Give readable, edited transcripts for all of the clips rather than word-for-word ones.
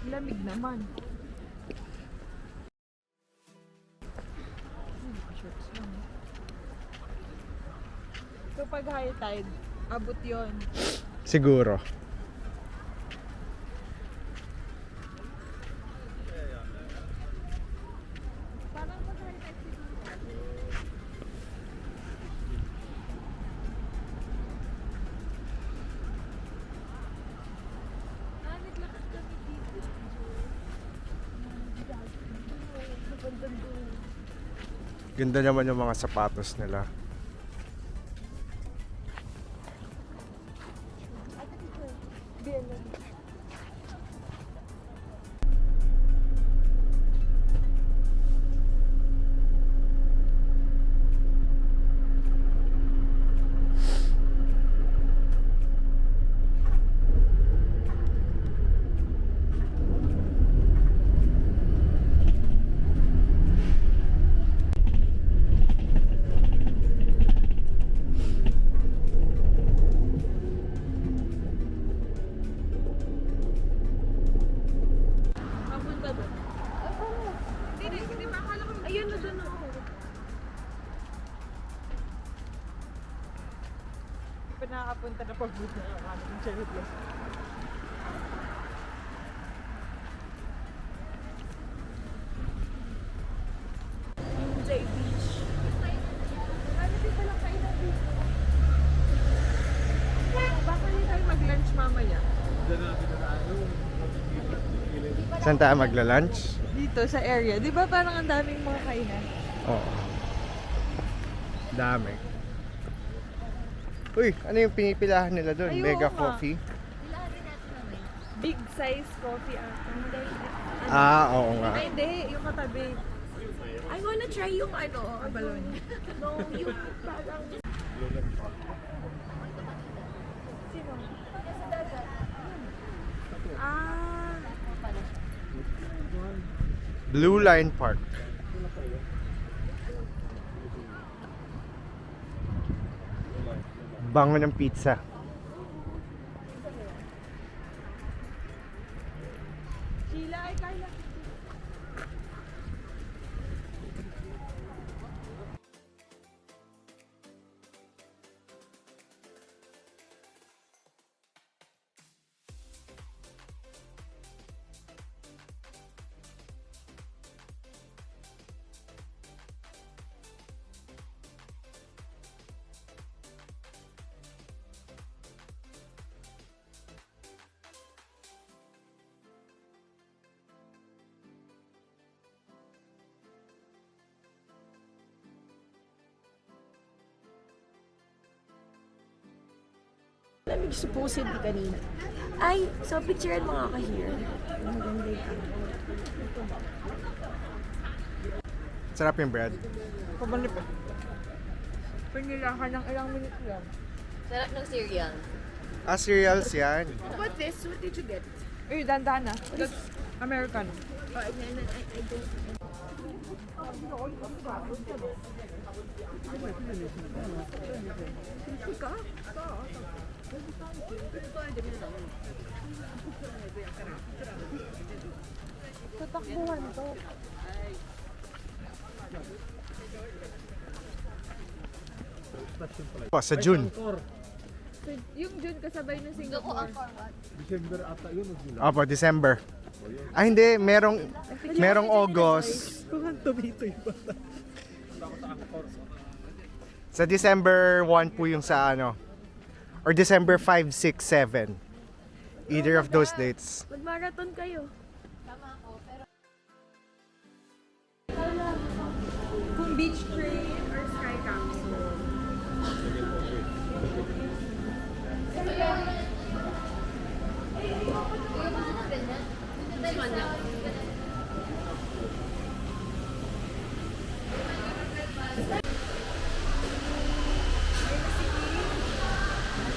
Lamig naman. Shorts lang. So pag high tide, abot yon. Siguro. Parang pag high tide siguro. Naglakad kami dito. Ganda naman yung mga sapatos nila. Papunta doon. Hindi ba akala ko ayun na doon ako. Pinakapunta na papunta ng aming cherry blossom. MJ Beach. Ano din pala kayo na dito? Baka hindi tayo mag-lunch mamaya. Saan tayo magla-lunch? Dito sa area. Di ba parang ang daming mga kainan? Oo. Dami. Uy, ano yung pinipilahan nila doon? Ay, oo Mega nga. coffee? Big size coffee ata. Oo nga. Ay, hindi. Yung katabi. I wanna try yung ano, Abalon. no, yung parang Sino? Ah. Blue Line Park. Bango ng pizza. Sheila, ay Carla. lamig supposedly kanina. Ay, so picturean mo nga ka here. Ang ganda yung Sarap yung bread. Pabanip. Pinilahan ng ilang minutes lang. sarap ng cereal. Cereals yan. What this? What did you get? Eh, dandahan na. That's American. Oh, I don't. Tatakbuhan to. Sa June. So, yung June kasabay ng Singapore. Opo, December. Hindi. Merong August. Sa December 1 po yung sa ano. Or December 5, 6, 7. Either of those dates. Mag-marathon kayo. Kung beach train or sky capsule.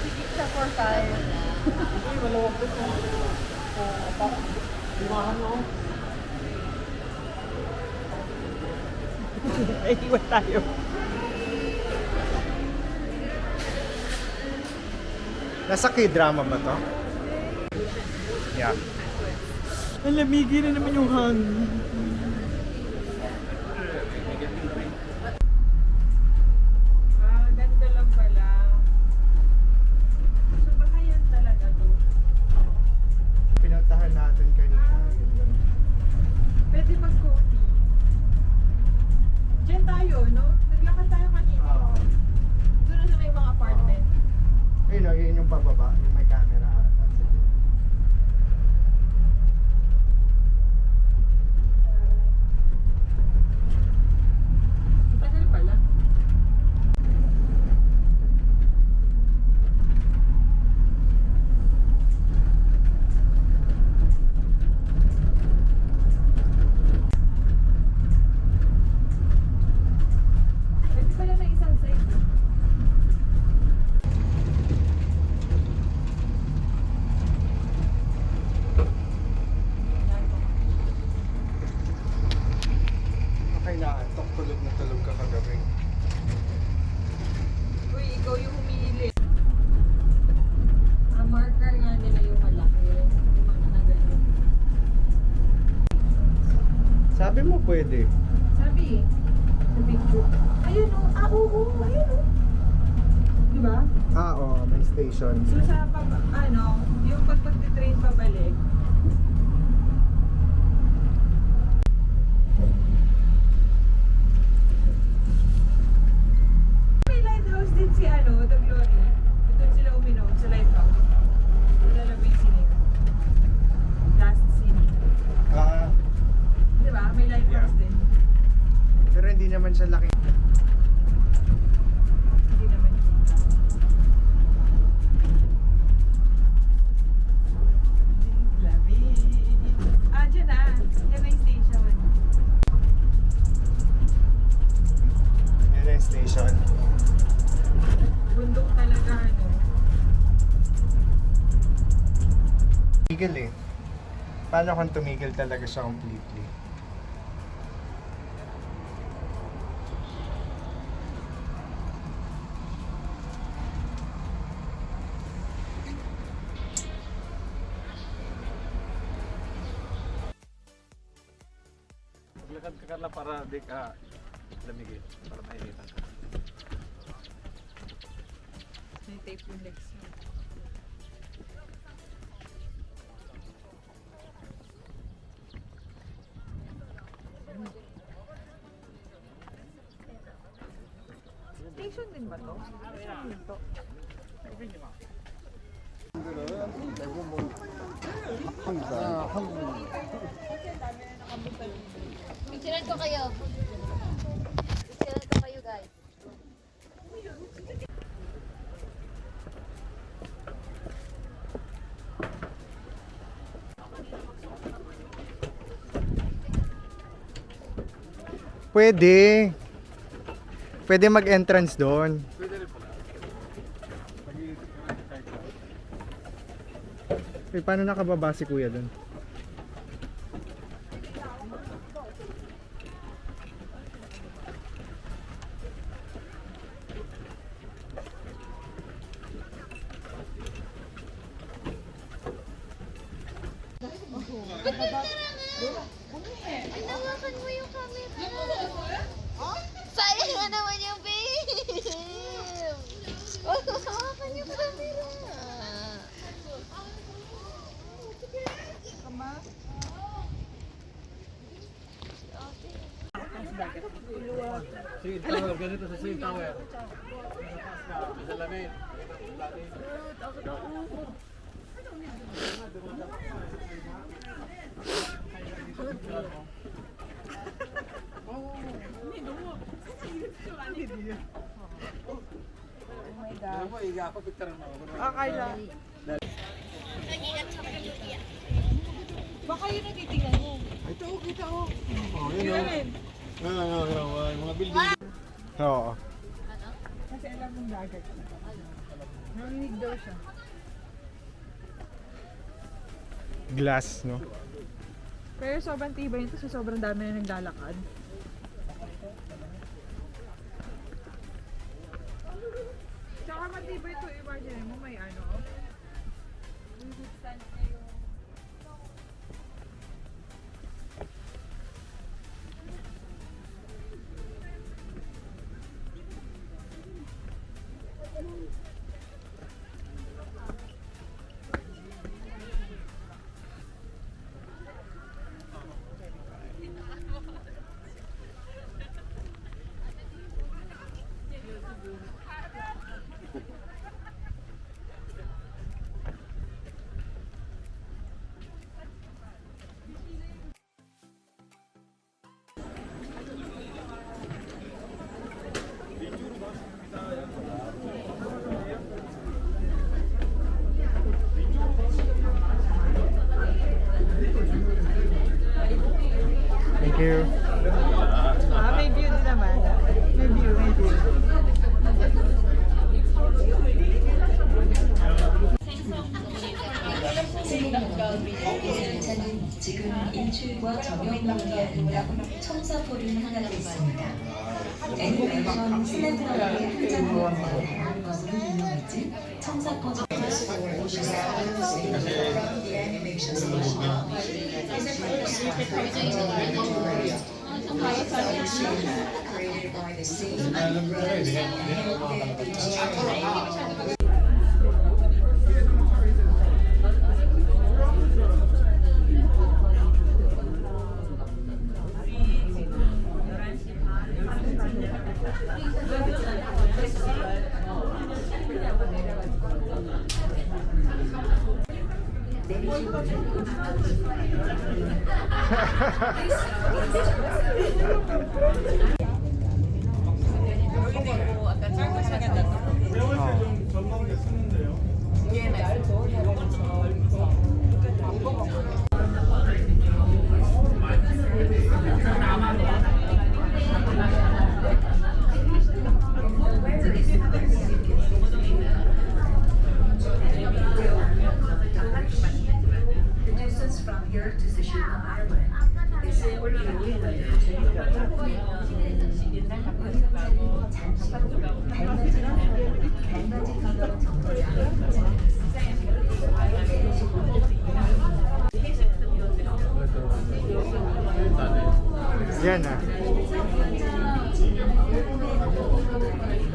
Sikip sa 4-5. Ay, iwan tayo. Nasa K-drama ba to? Yeah. Ang lamigi na naman yung hangin. Ganda lang pala. So, bahayan talaga to. Pinuntahan natin kanina. Yun lang. Pwede mag-coffee. Diyan tayo, no? Naglakad tayo kanina. Ah. Doon na sa may mga apartment. Ayun o, yun yung pababa. Yung may camera ata. Tagal pala. Pwede pala na isang side. Okay na, antok tulog na tulog ka kagabi. Uy, ikaw yung humili. Ang marker nga nila yung malaki. Yung mga nagano. Sabi mo pwede. Sabi, sa picture. Ayun o. Oo. Ayun o. Diba? Ah, oo, may station. So sa yung pag magti-train pabalik, may lighthouse din si The Glory. Doon sila uminom sa lighthouse. Nalalabi yung scene. Last scene. Ah, Diba? May lighthouse din. pero hindi naman siya laki. Hindi naman kita. Labi. Dyan na. Yan na yung station. Yan na yung station. Bundok talaga, Tumigil eh. Paano kung tumigil talaga siya completely? Maglakad ka Carla para di ka lamigin, para mainitan ka. May tape yung legs mo. Station din ba to? Station din to. Picturean ko kayo. Picturean ko kayo, guys. Pwede. Pwede mag-entrance doon. Pwede rin pala. Paano nakababa si kuya doon? Hinawakan mo yung camera. Sayang na naman yung babe. Hawakan yung camera. Sige, tower, ganito sa same tower. Sa salamin. Ano mo, iga ako, picture mo. Kaya. Baka yun ang titingnan mo. Ito, kita ko. Yun rin. Mga building. Oo. Kasi alam mong dagat. Narinig daw siya. Glass, no? Pero sobrang tibay nito sa sobrang dami na naglalakad. Tsaka matibay ito, imagine mo may resistance na yung 기차는 지금 일출과 저녁을 위한 청사포를 향하고 있습니다. 애니메이션 슬램덩크의 한 장면으로 다양한 것으로 유명해진 청사포 created by the sea. 전망대 쓰는데요. The distance from here to Tsushima Island is 40km. 잠시 후 달맞이 가격 정거장 Yan ah.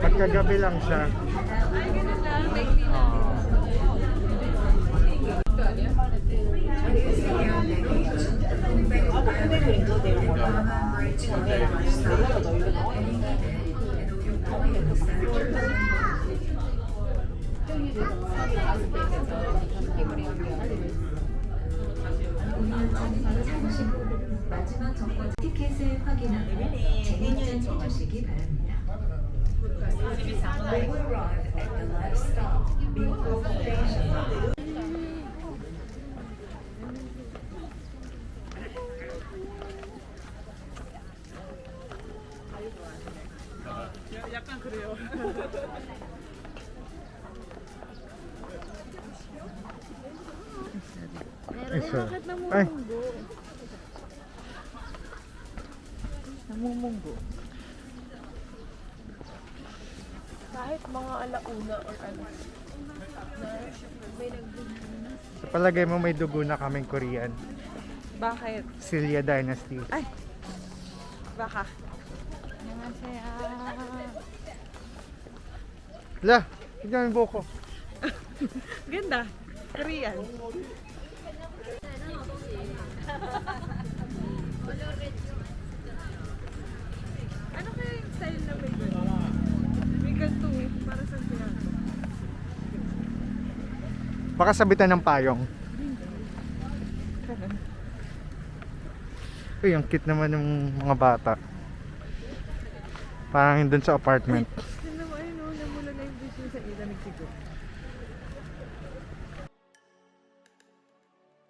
Pagkagabi lang siya. Ay, ganun lang. Like, 잠시 후 마지막 정거장 티켓을 확인하고 재입장 해주시기 바랍니다. We will arrive at the last stop, Minko Station. 약간 그래요. Isa. Bakit Ay, namumunggo? Namumunggo. Kahit mga alauna or ano. Na may nagdudunan. sa palagay mo may dugo na kaming Korean. Bakit? Silya Dynasty. Baka. Annyeonghaseyo. La, tignan mo ko. Ganda. Korean. Ano kaya yung style na may gano'n? May ganito para sa siya. Baka sabitan ng payong. Uy, ang cute naman ng mga bata. Parang doon sa apartment. Tignan mo, ayun o, namula na yung vision sa ila nagsigo.